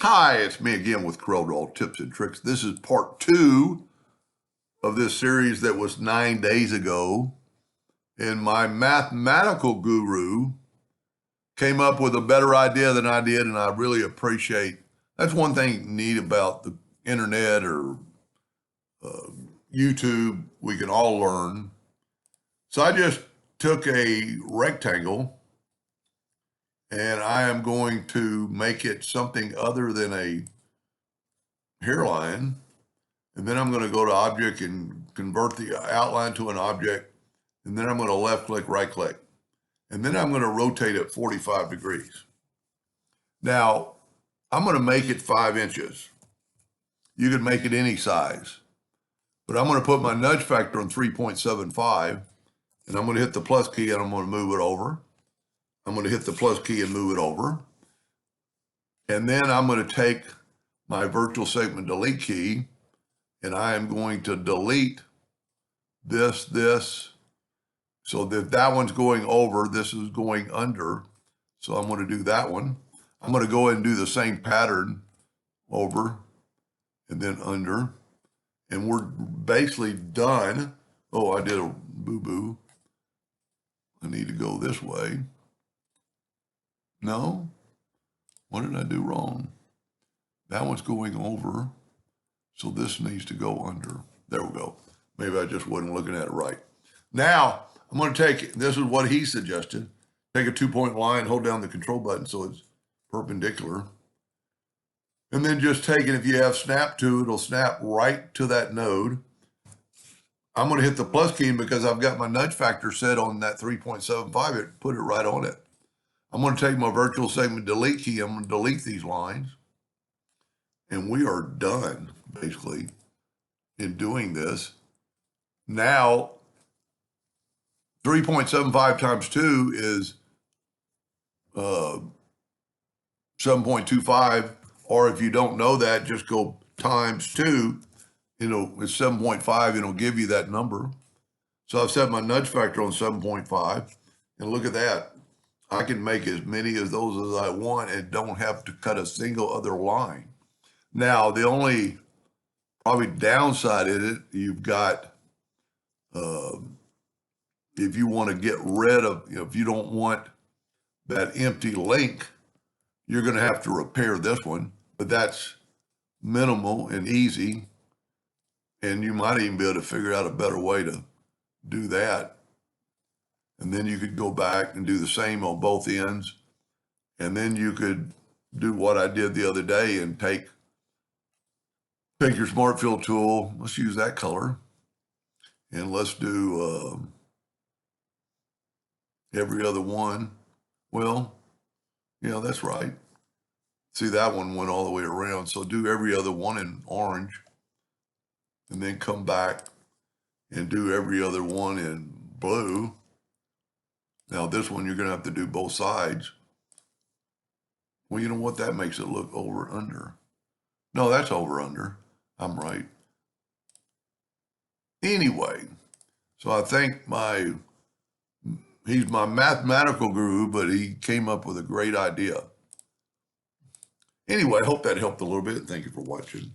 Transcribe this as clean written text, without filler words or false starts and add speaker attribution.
Speaker 1: Hi, it's me again with Corel Tips and Tricks. This is part 2 of this series that was 9 days ago. And my mathematical guru came up with a better idea than I did, and I really appreciate. That's one thing neat about the internet or YouTube. We can all learn. So I just took a rectangle and I am going to make it something other than a hairline. And then I'm going to go to object and convert the outline to an object. And then I'm going to left click, right click. And then I'm going to rotate it 45 degrees. Now, I'm going to make it 5 inches. You could make it any size. But I'm going to put my nudge factor on 3.75. And I'm going to hit the plus key and I'm going to move it over. I'm going to hit the plus key and move it over. And then I'm going to take my virtual segment delete key and I am going to delete this, so that one's going over, this is going under. So I'm going to do that one. I'm going to go ahead and do the same pattern over and then under. And we're basically done. Oh, I did a boo-boo. I need to go this way. No? What did I do wrong? That one's going over. So this needs to go under. There we go. Maybe I just wasn't looking at it right. Now, I'm going to take, this is what he suggested. Take a 2-point line, hold down the control button so it's perpendicular. And then just take it, if you have snap to, it'll snap right to that node. I'm going to hit the plus key because I've got my nudge factor set on that 3.75. It put it right on it. I'm going to take my virtual segment delete key. I'm going to delete these lines. And we are done, basically, in doing this. Now, 3.75 times 2 is 7.25. Or if you don't know that, just go times 2. It's 7.5. It'll give you that number. So I've set my nudge factor on 7.5. And look at that. I can make as many of those as I want and don't have to cut a single other line. Now, the only probably downside in it, you've got, if you want to get rid of, if you don't want that empty link, you're going to have to repair this one, but that's minimal and easy. And you might even be able to figure out a better way to do that. And then you could go back and do the same on both ends. And then you could do what I did the other day and take your smart fill tool. Let's use that color. And let's do every other one. Well, yeah, that's right. See, that one went all the way around. So do every other one in orange. And then come back and do every other one in blue. Now this one, you're going to have to do both sides. Well, you know what? That makes it look over under. No, that's over under. I'm right. Anyway, so I think he's my mathematical guru, but he came up with a great idea. Anyway, I hope that helped a little bit. Thank you for watching.